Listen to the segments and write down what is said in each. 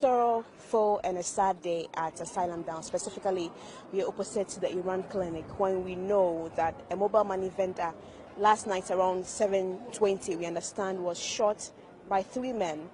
sorrowful and a sad day at Asylum Down. Specifically, we are opposite to the Iran clinic when we know that a mobile money vendor last night around 7:20, we understand, was shot by three men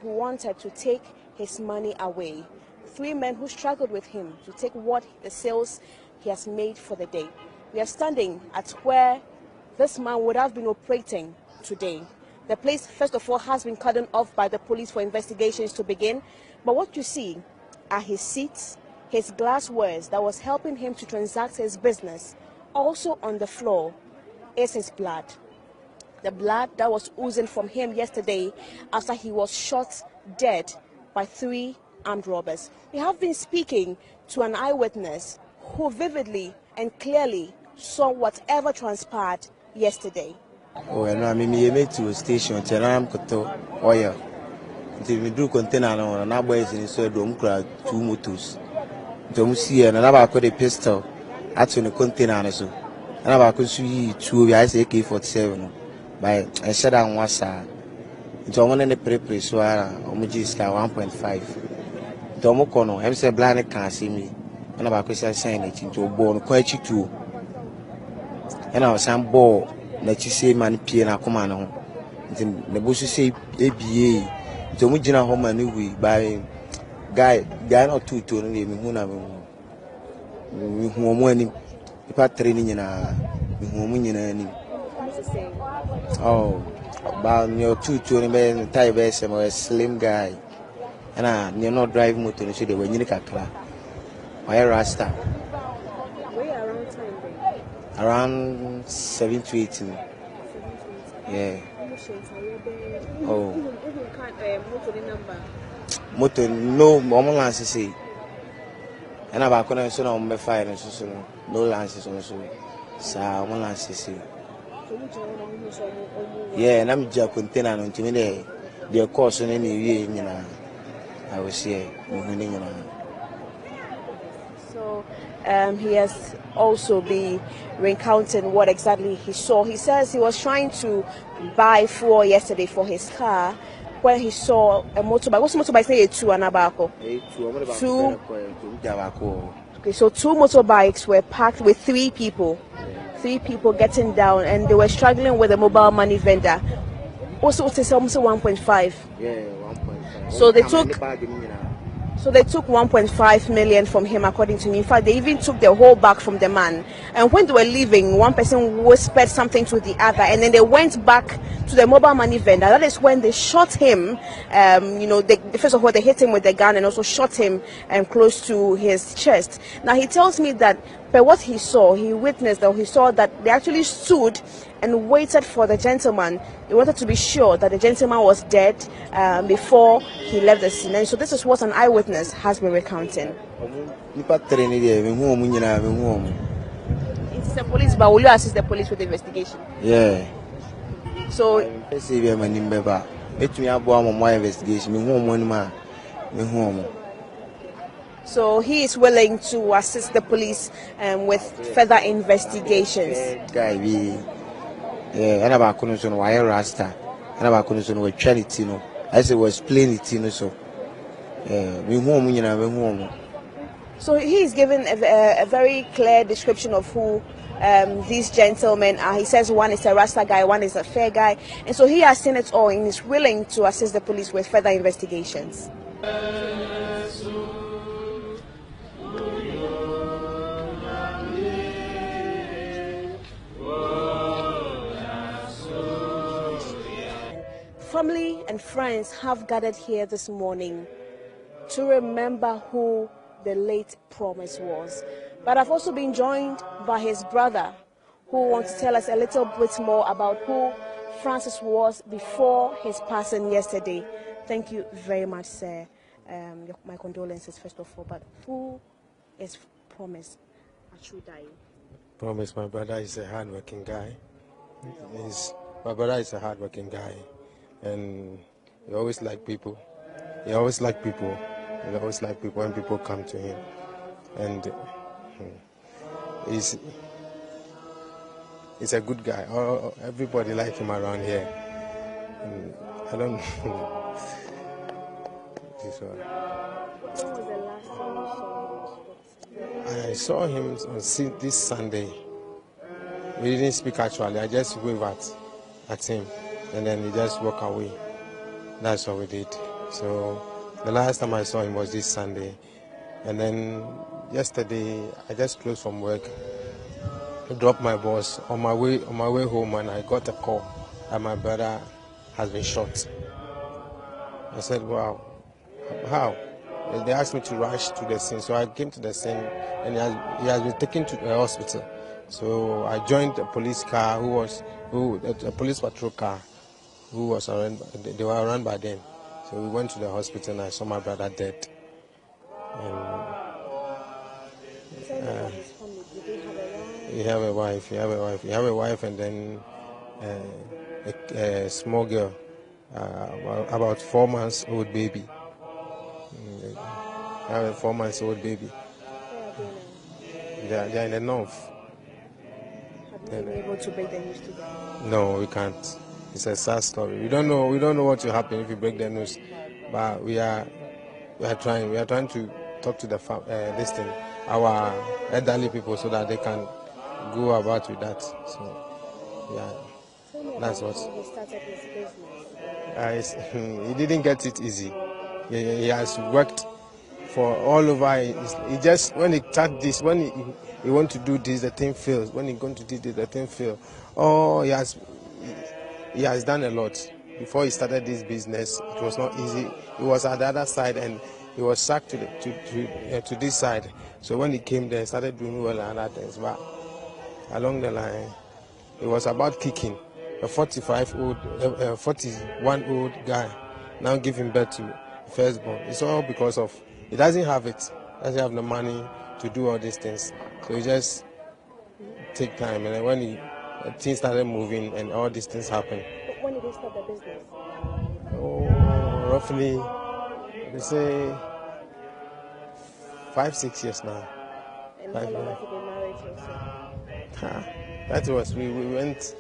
who wanted to take his money away, three men who struggled with him to take what the sales he has made for the day. We are standing at where this man would have been operating today. The place, first of all, has been cordoned off by the police for investigations to begin. But what you see are his seats, his glasswares that was helping him to transact his business. Also on the floor is his blood. The blood that was oozing from him yesterday after he was shot dead by three armed robbers. We have been speaking to an eyewitness who vividly and clearly saw whatever transpired yesterday. Oh, no, I mean, we made to a station, Teram Koto, oil. Until we do container on our boys in the dome crowd, two motors. Don't see another a pistol, that's in the container. So, and I could see two AK-47 by a shut down one side. It's one in the prepare, so I'm just 1.5. Domocono, I'm say blind can't see me. And I could say it into a bone quite too. And I was some ball. That you say man pie na come na ho the bush say ABA to mu gina home anyway by guy not too to no me hu na me hu omo ani ipa training na me hu omo nyina ani oh ba no too to no be tie be some a slim guy and you not drive motor no so they were nyini kakra why rasta around 7 to 8. Yeah. Oh. Motor no lance say. And I back on so no me fire so no lances on so. Sa mo lance say. Yeah, na me ja container no ntimi the course no ni wie nyina. I was here. So he has also been recounting what exactly he saw. He says he was trying to buy fuel yesterday for his car when he saw a motorbike. What's the motorbike? Say two and a bako. Two. Okay, so two motorbikes were packed with three people. Three people getting down, and they were struggling with a mobile money vendor. Also, it's almost 1.5. Yeah, 1.5. So they took 1.5 million from him, according to me. In fact, they even took the whole bag from the man. And when they were leaving, one person whispered something to the other, and then they went back to the mobile money vendor. That is when they shot him. First of all, they hit him with the gun and also shot him close to his chest. Now, he tells me that by what he saw, he witnessed, or he saw that they actually stood and waited for the gentleman. They wanted to be sure that the gentleman was dead before he left the scene. And so this is what an eyewitness has been recounting. It's the police, but will you assist the police with the investigation? Yeah. So So he is willing to assist the police with further investigations. Yeah, and about connection wire rasta, and about connection with charity, no. I said was plain it, so. We home. So he is given a very clear description of who these gentlemen are. He says one is a rasta guy, one is a fair guy, and so he has seen it all and is willing to assist the police with further investigations. Family and friends have gathered here this morning to remember who the late Promise was. But I've also been joined by his brother, who wants to tell us a little bit more about who Francis was before his passing yesterday. Thank you very much, sir. My condolences, first of all. But who is Promise Achudai? Promise, my brother is a hardworking guy. My brother is a hardworking guy. And he always like people. He always like people. He always like people when people come to him. And he's a good guy. Everybody like him around here. And I don't know. He's all right. When was the last time you saw him? I saw him on this Sunday. We didn't speak actually. I just waved at him, and then he just walked away. That's what we did. So the last time I saw him was this Sunday, and then yesterday I just closed from work. I dropped my boss on my way home, and I got a call that my brother has been shot. I said, "Wow, how?" They asked me to rush to the scene, so I came to the scene, and he has been taken to the hospital. So I joined a police car, a police patrol car, who was around. They were around by then. So we went to the hospital, and I saw my brother dead. And Tell me about his family. Did they have a wife? he have a wife. He have a wife, and then a small girl, about 4 months old baby. I have a 4 months old baby. Where are they now? They are in the north. Have you been able to break the news to them? No, we can't. It's a sad story. We don't know what will happen if we break the news, but we are trying. We are trying to talk to our elderly people, so that they can go about with that. So yeah, Tell me that's about what. how he started his business. He didn't get it easy. He has worked for all over. He just, when he start this, when he want to do this, the thing fails. When he going to do this, the thing fails. Oh, he has done a lot. Before he started this business, it was not easy. He was at the other side, and he was sacked to this side. So when he came there, he started doing well and other things. But along the line, it was about kicking. A 41-old guy now giving birth to firstborn. It's all because of he doesn't have doesn't have the money to do all these things. So he just take time, and then when things started moving and all these things happened. But when did he start the business? Oh, roughly, they say 5-6 years now. And how long have you been married to yourself? That was we went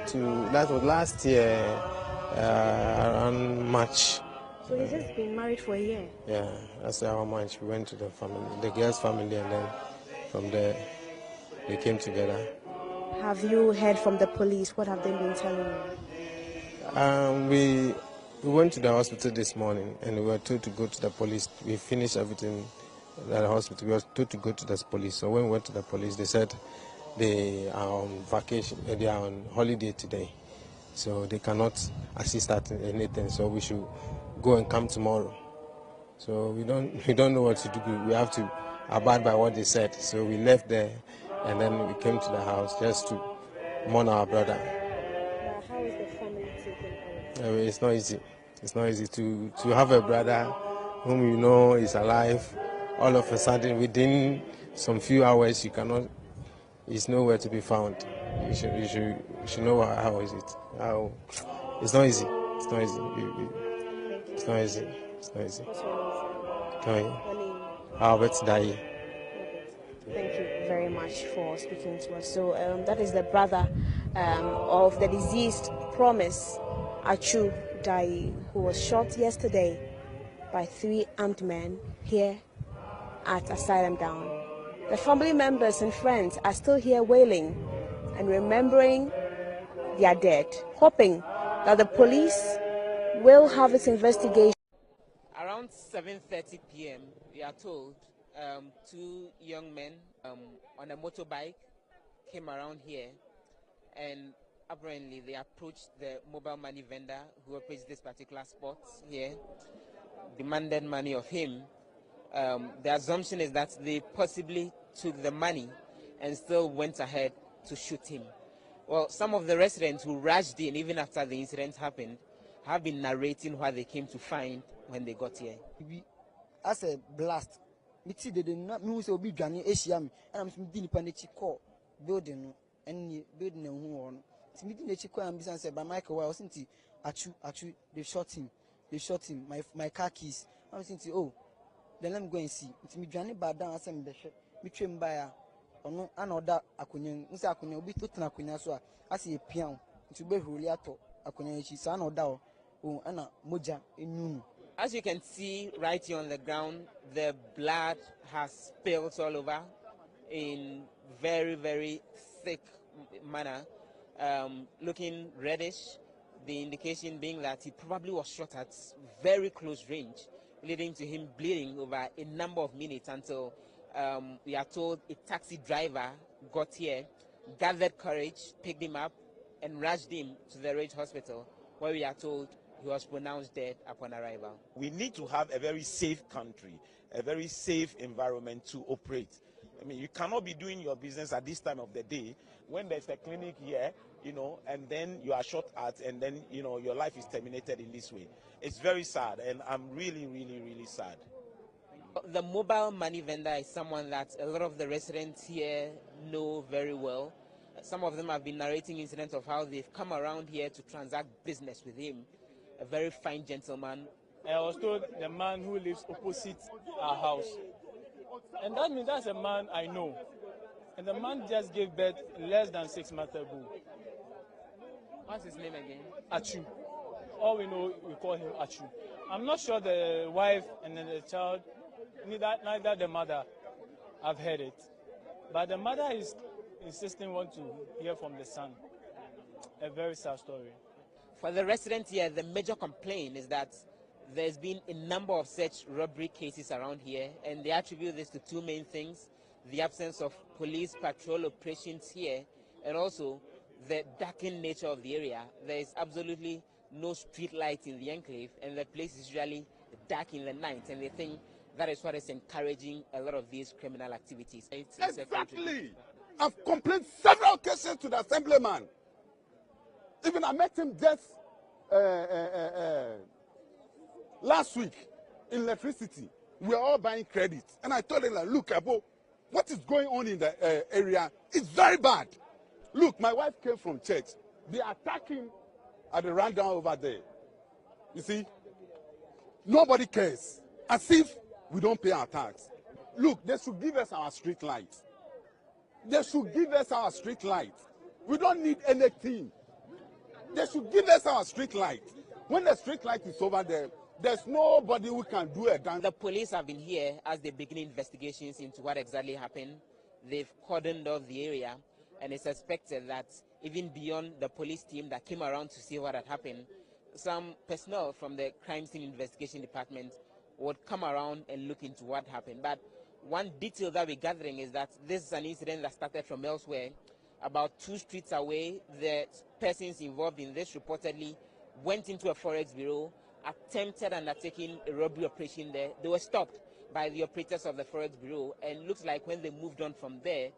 to, that was last year around March. So he's just been married for a year? Yeah, that's our March. We went to the girl's family, and then from there they came together. Have you heard from the police? What have they been telling you? We went to the hospital this morning, and we were told to go to the police. We finished everything at the hospital. We were told to go to the police. So when we went to the police, they said they are on vacation. They are on holiday today, so they cannot assist us in anything. So we should go and come tomorrow. So we don't know what to do. We have to abide by what they said. So we left there, and then we came to the house just to mourn our brother. Now, how is the family taking on? It's not easy. It's not easy to have a brother whom you know is alive. All of a sudden, within some few hours, he's nowhere to be found. You should know how is it. It's not easy. It's not easy. It's not easy. It's not easy. What's your Come name? here. Your name? Albert Dai. Thank you very much for speaking to us. So that is the brother of the deceased Promise Achu Dai, who was shot yesterday by 3 armed men here at Asylum Down. The family members and friends are still here wailing and remembering their dead, hoping that the police will have its investigation. Around 7:30 p.m., we are told 2 young men on a motorbike came around here, and apparently they approached the mobile money vendor who operates this particular spot here, demanded money of him. The assumption is that they possibly took the money and still went ahead to shoot him. Well, some of the residents who rushed in even after the incident happened have been narrating what they came to find when they got here. As a blast, me see they not me say obi dwane ehia me and I'm some din nipa na chi call building no and building no ho no. See me din na chi call am say by Michael I was thinking achu they shot him my car keys. I was thinking oh then let me go and see. It's me dwane ba down as me behwe me twem ba ya ono ana oda akonya nse akonya obi to tena akonya so a ase e pian nti be huruli ato akonya chi sa na oda o ana moja enunu As you can see right here on the ground, the blood has spilled all over in very, very thick manner, looking reddish, the indication being that he probably was shot at very close range, leading to him bleeding over a number of minutes until we are told a taxi driver got here, gathered courage, picked him up, and rushed him to the Ridge Hospital, where we are told he was pronounced dead upon arrival. We need to have a very safe country, a very safe environment to operate. I mean, you cannot be doing your business at this time of the day when there's a clinic here, and then you are shot at, and then, your life is terminated in this way. It's very sad, and I'm really, really, really sad. The mobile money vendor is someone that a lot of the residents here know very well. Some of them have been narrating incidents of how they've come around here to transact business with him. A very fine gentleman. I was told the man who lives opposite our house. And that means that's a man I know. And the man just gave birth less than 6 months ago. What's his name again? Achu. All we know, we call him Achu. I'm not sure the wife and then the child, neither the mother, have heard it. But the mother is insisting want to hear from the son. A very sad story. For the residents here, the major complaint is that there's been a number of such robbery cases around here, and they attribute this to two main things: the absence of police patrol operations here, and also the darkened nature of the area. There is absolutely no street light in the enclave, and the place is usually dark in the night, and they think that is what is encouraging a lot of these criminal activities. Exactly. I've complained several cases to the assemblyman. Even I met him just last week in electricity. We are all buying credit. And I told him, like, look, Abo, what is going on in the area is very bad. Look, my wife came from church. They attack him at the rundown over there. You see? Nobody cares. As if we don't pay our tax. Look, they should give us our street light. They should give us our street light. We don't need anything. They should give us our street light. When the street light is over there, there's nobody who can do it. The police have been here as they begin investigations into what exactly happened. They've cordoned off the area, and it's suspected that even beyond the police team that came around to see what had happened, some personnel from the crime scene investigation department would come around and look into what happened. But one detail that we're gathering is that this is an incident that started from elsewhere. About 2 streets away, the persons involved in this reportedly went into a forex bureau, attempted undertaking a robbery operation there. They were stopped by the operators of the forex bureau, and looks like when they moved on from there,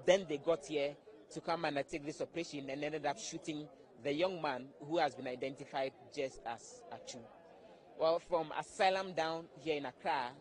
then they got here to come and undertake this operation and ended up shooting the young man who has been identified just as Achu. Well, from Asylum down here in Accra,